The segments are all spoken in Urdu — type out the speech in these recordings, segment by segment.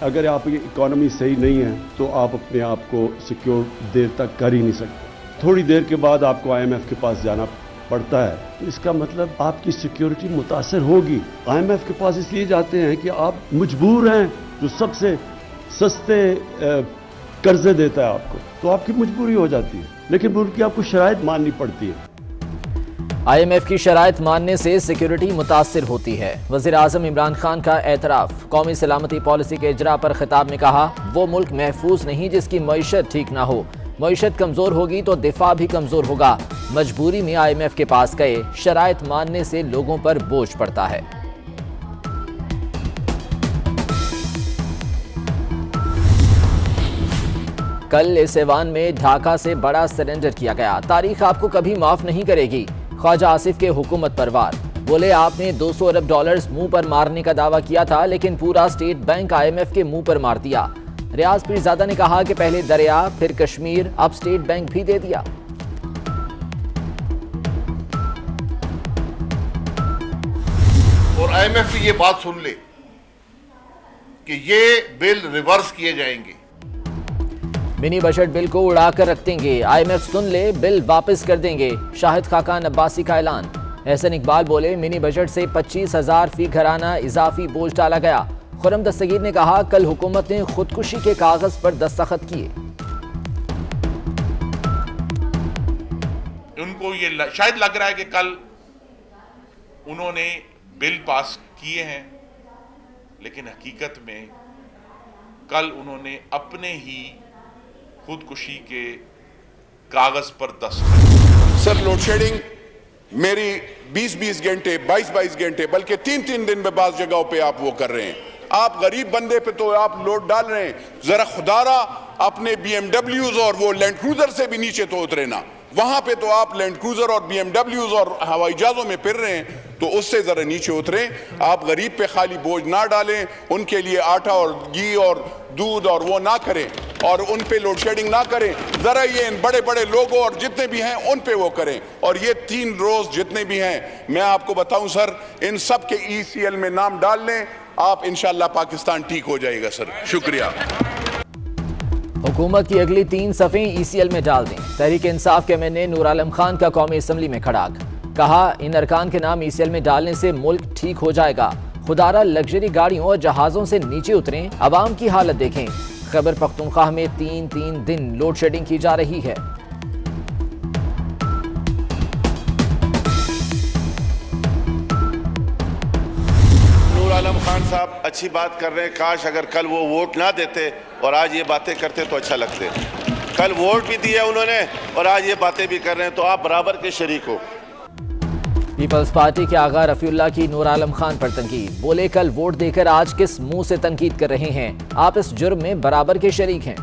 اگر آپ کی اکانومی صحیح نہیں ہے تو آپ اپنے آپ کو سیکیور دیر تک کر ہی نہیں سکتے. تھوڑی دیر کے بعد آپ کو IMF کے پاس جانا پڑتا ہے تو اس کا مطلب آپ کی سیکیورٹی متاثر ہوگی. IMF کے پاس اس لیے جاتے ہیں کہ آپ مجبور ہیں, جو سب سے سستے قرضے دیتا ہے آپ کو, تو آپ کی مجبوری ہو جاتی ہے, لیکن ملک کی آپ کو شرائط ماننی پڑتی ہے. IMF کی شرائط ماننے سے سیکیورٹی متاثر ہوتی ہے. وزیر اعظم عمران خان کا اعتراف. قومی سلامتی پالیسی کے اجرا پر خطاب میں کہا, وہ ملک محفوظ نہیں جس کی معیشت ٹھیک نہ ہو. معیشت کمزور ہوگی تو دفاع بھی کمزور ہوگا. مجبوری میں IMF کے پاس گئے. شرائط ماننے سے لوگوں پر بوجھ پڑتا ہے. کل اس ایوان میں ڈھاکہ سے بڑا سرنڈر کیا گیا. تاریخ آپ کو کبھی معاف نہیں کرے گی. خواجہ آصف کے حکومت پر وار. بولے آپ نے 200 ارب ڈالرز منہ پر مارنے کا دعویٰ کیا تھا, لیکن پورا اسٹیٹ بینک IMF کے منہ پر مار دیا. ریاض پیرزادہ نے کہا کہ پہلے دریا پھر کشمیر, اب اسٹیٹ بینک بھی دے دیا. اور IMF بھی یہ بات سن لے کہ یہ بل ریورس کیے جائیں گے. منی بجٹ بل کو اڑا کر رکھ دیں گے. IMF سن لے, بل واپس کر دیں گے. شاہد خاقان عباسی کا اعلان. احسن اقبال بولے, منی بجٹ سے 25,000 فی گھرانہ اضافی بوجھ ڈالا گیا. خرم دستگیر نے کہا, کل حکومت نے خودکشی کے کاغذ پر دستخط کیے. ان کو یہ شاید لگ رہا ہے کہ کل انہوں نے بل پاس کیے ہیں, لیکن حقیقت میں کل انہوں نے اپنے ہی خودکشی کے کاغذ پر دستخط. سر لوڈ شیڈنگ میری 20 گھنٹے 22 گھنٹے بلکہ 3 دن میں بعض جگہوں پہ آپ وہ کر رہے ہیں. آپ غریب بندے پہ تو آپ لوڈ ڈال رہے ہیں. ذرا خدارا اپنے BMWs اور وہ لینڈ کروزر سے بھی نیچے تو اترے نا. وہاں پہ تو آپ لینڈ کروزر اور BMWs اور ہوائی جہازوں میں پھر رہے ہیں, تو اس سے ذرا نیچے اتریں. آپ غریب پہ خالی بوجھ نہ ڈالیں, ان کے لیے آٹا اور گھی اور دودھ اور وہ نہ کریں, اور ان پہ لوڈ شیڈنگ نہ کریں. ذرا یہ ان بڑے بڑے لوگوں اور جتنے بھی ہیں ان پہ وہ کریں. اور یہ 3 روز جتنے بھی ہیں, میں آپ کو بتاؤں سر, ان سب کے ECL میں نام ڈال لیں, آپ انشاءاللہ پاکستان ٹھیک ہو جائے گا سر. شکریہ. حکومت کی اگلی 3 صفیں ECL میں ڈال دیں. تحریک انصاف کے MNA نور عالم خان کا قومی اسمبلی میں کھڑاک. کہا, ان ارکان کے نام ECL میں ڈالنے سے ملک ٹھیک ہو جائے گا. خدارہ لگژری گاڑیوں اور جہازوں سے نیچے اتریں, عوام کی حالت دیکھیں. خیبر پختونخوا میں 3 دن لوڈ شیڈنگ کی جا رہی ہے. نور عالم خان صاحب اچھی بات کر رہے ہیں, کاش اگر کل وہ ووٹ نہ دیتے اور آج یہ باتیں کرتے تو اچھا لگتے. کل ووٹ بھی دیا انہوں نے اور آج یہ باتیں بھی کر رہے ہیں, تو آپ برابر کے شریک ہو. پیپلز پارٹی کے آغا رفیع اللہ کی نور عالم خان پر تنقید. بولے, کل ووٹ دے کر آج کس منہ سے تنقید کر رہے ہیں؟ آپ اس جرم میں برابر کے شریک ہیں.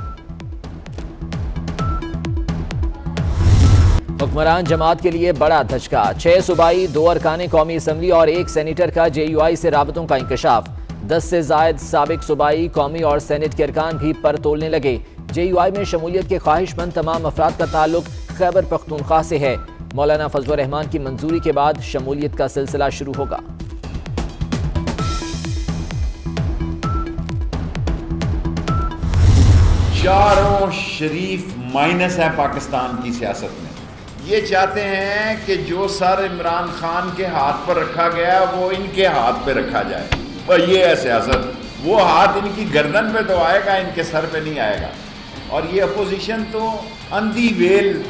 حکمران جماعت کے لیے بڑا دھچکا. 6 صوبائی, 2 ارکان قومی اسمبلی اور 1 سینیٹر کا JUI سے رابطوں کا انکشاف. 10 سے زائد سابق صوبائی, قومی اور سینٹ کے ارکان بھی پر تولنے لگے. JUI میں شمولیت کے خواہش مند تمام افراد کا تعلق خیبر پختونخوا سے ہے. مولانا فضل الرحمان کی منظوری کے بعد شمولیت کا سلسلہ شروع ہوگا. چاروں شریف مائنس ہے پاکستان کی سیاست میں. یہ چاہتے ہیں کہ جو سر عمران خان کے ہاتھ پر رکھا گیا وہ ان کے ہاتھ پہ رکھا جائے. اور یہ ہے سیاست. وہ ہاتھ ان کی گردن پہ تو آئے گا, ان کے سر پہ نہیں آئے گا. اور یہ اپوزیشن تو اندھی ویل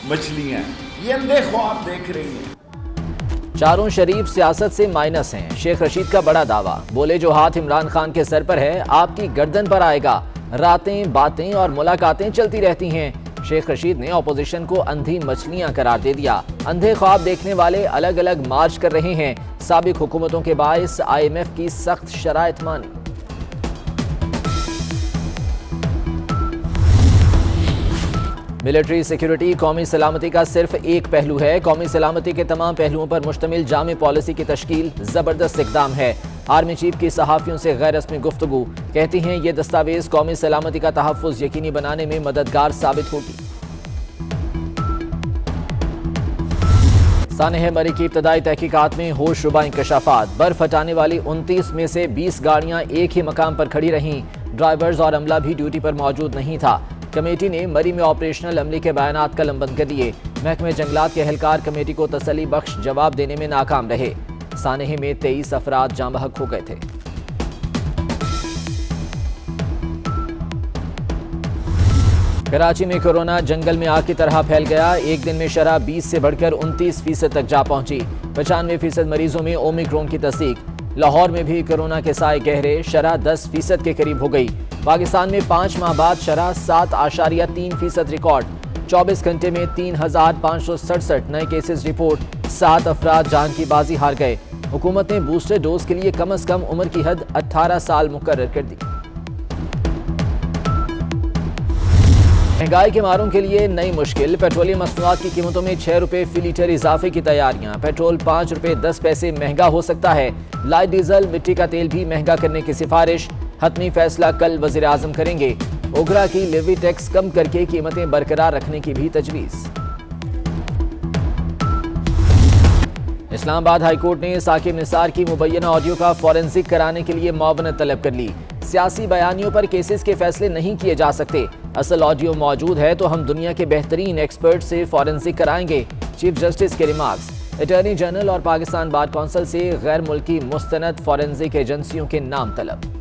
مچھلیاں, یہ اندھے خواب دیکھ رہی ہیں. چاروں شریف سیاست سے مائنس ہیں. شیخ رشید کا بڑا دعویٰ. بولے, جو ہاتھ عمران خان کے سر پر ہے آپ کی گردن پر آئے گا. راتیں, باتیں اور ملاقاتیں چلتی رہتی ہیں. شیخ رشید نے اپوزیشن کو اندھی مچھلیاں قرار دے دیا. اندھے خواب دیکھنے والے الگ الگ مارچ کر رہے ہیں. سابق حکومتوں کے باعث IMF کی سخت شرائط مانی. ملٹری سیکیورٹی قومی سلامتی کا صرف ایک پہلو ہے. قومی سلامتی کے تمام پہلوؤں پر مشتمل جامع پالیسی کی تشکیل زبردست اقدام ہے. آرمی چیف کی صحافیوں سے غیر رسمی گفتگو. کہتی ہیں یہ دستاویز قومی سلامتی کا تحفظ یقینی بنانے میں مددگار ثابت ہوگی. سانحہ مری کی ابتدائی تحقیقات میں ہوش ربا انکشافات. برف ہٹانے والی 29 میں سے 20 گاڑیاں ایک ہی مقام پر کھڑی رہیں. ڈرائیورز اور عملہ بھی ڈیوٹی پر موجود نہیں تھا۔ کمیٹی نے مری میں آپریشنل عملے کے بیانات قلم بند کر دیے۔ محکمہ جنگلات کے اہلکار کمیٹی کو تسلی بخش جواب دینے میں ناکام رہے۔ سانحے میں 23 افراد جاں بحق ہو گئے تھے۔ کراچی میں کورونا جنگل میں آگ کی طرح پھیل گیا۔ ایک دن میں شرح 20 سے بڑھ کر 29% تک جا پہنچی۔ 95% مریضوں میں اومیکرون کی تصدیق۔ لاہور میں بھی کورونا کے سائے گہرے، شرح 10% کے قریب ہو گئی۔ پاکستان میں 5 ماہ بعد شرح 7.3% ریکارڈ۔ 24 گھنٹے میں 3567 نئے کیسز رپورٹ۔ 7 افراد جان کی بازی ہار گئے۔ حکومت نے بوسٹر ڈوز کے لیے کم از کم عمر کی حد 18 سال مقرر کر دی۔ مہنگائی کے ماروں کے لیے نئی مشکل، پیٹرولیم مصنوعات کی قیمتوں میں 6 روپے فی لیٹر اضافے کی تیاریاں۔ پیٹرول 5 روپے 10 پیسے مہنگا ہو سکتا ہے۔ لائٹ ڈیزل، مٹی کا تیل بھی مہنگا کرنے کی سفارش۔ حتمی فیصلہ کل وزیر اعظم کریں گے۔ اوگرا کی لیوی ٹیکس کم کر کے قیمتیں برقرار رکھنے کی بھی تجویز۔ اسلام آباد ہائی کورٹ نے ثاقب نثار کی مبینہ آڈیو کا فورنزک کرانے کے لیے معاونت طلب کر لی۔ سیاسی بیانیوں پر کیسز کے فیصلے نہیں کیے جا سکتے۔ اصل آڈیو موجود ہے تو ہم دنیا کے بہترین ایکسپرٹ سے فورنزک کرائیں گے، چیف جسٹس کے ریمارکس۔ اٹارنی جنرل اور پاکستان بار کونسل سے غیر ملکی مستند فورنزک ایجنسیوں کے نام طلب۔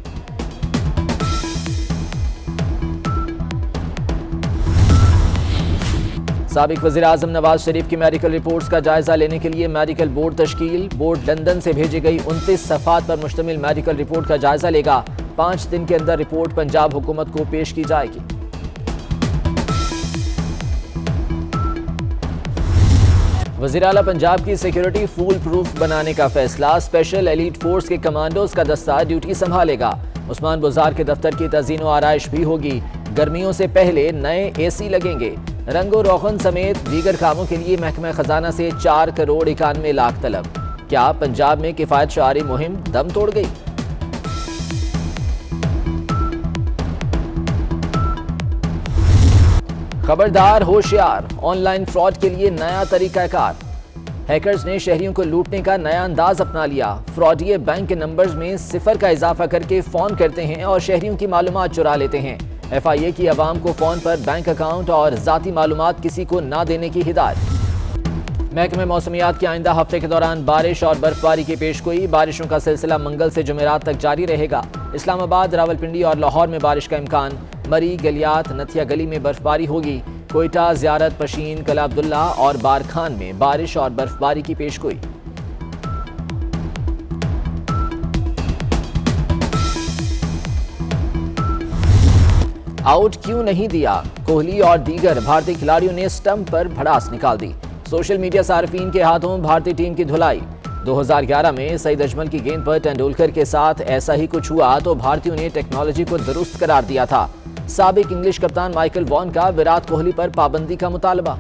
سابق وزیر اعظم نواز شریف کی میڈیکل رپورٹس کا جائزہ لینے کے لیے میڈیکل بورڈ تشکیل۔ بورڈ لندن سے بھیجی گئی 29 صفحات پر مشتمل میڈیکل رپورٹ کا جائزہ لے گا۔ 5 دن کے اندر رپورٹ پنجاب حکومت کو پیش کی جائے گی۔ وزیر اعلیٰ پنجاب کی سیکیورٹی فول پروف بنانے کا فیصلہ۔ اسپیشل ایلیٹ فورس کے کمانڈوز کا دستہ ڈیوٹی سنبھالے گا۔ عثمان بزار کے دفتر کی تزئین و آرائش بھی ہوگی۔ گرمیوں سے پہلے نئے اے سی لگیں گے۔ رنگ و روغن سمیت دیگر کاموں کے لیے محکمہ خزانہ سے 4 کروڑ 91 لاکھ طلب۔ کیا پنجاب میں کفایت شعاری مہم دم توڑ گئی؟ خبردار ہوشیار، آن لائن فراڈ کے لیے نیا طریقہ کار۔ ہیکرز نے شہریوں کو لوٹنے کا نیا انداز اپنا لیا۔ فراڈیے بینک کے نمبرز میں 0 کا اضافہ کر کے فون کرتے ہیں اور شہریوں کی معلومات چرا لیتے ہیں۔ ایف آئی اے کی عوام کو فون پر بینک اکاؤنٹ اور ذاتی معلومات کسی کو نہ دینے کی ہدایت۔ محکمہ موسمیات کے آئندہ ہفتے کے دوران بارش اور برف باری کی پیشگوئی۔ بارشوں کا سلسلہ منگل سے جمعرات تک جاری رہے گا۔ اسلام آباد، راولپنڈی اور لاہور میں بارش کا امکان۔ مری، گلیات، نتھیا گلی میں برف باری ہوگی۔ کوئٹہ، زیارت، پشین، قلعہ عبداللہ اور بارکھان میں بارش اور برف باری کی پیشگوئی۔ آؤٹ کیوں نہیں دیا؟ کوہلی اور دیگر بھارتی کھلاڑیوں نے سٹمپ پر بھڑاس نکال دی۔ سوشل میڈیا صارفین کے ہاتھوں بھارتی ٹیم کی دھلائی۔ 2011 میں سعید اجمل کی گیند پر ٹنڈولکر کے ساتھ ایسا ہی کچھ ہوا تو بھارتیوں نے ٹیکنالوجی کو درست قرار دیا تھا۔ سابق انگلش کپتان مائیکل وان کا وراٹ کوہلی پر پابندی کا مطالبہ۔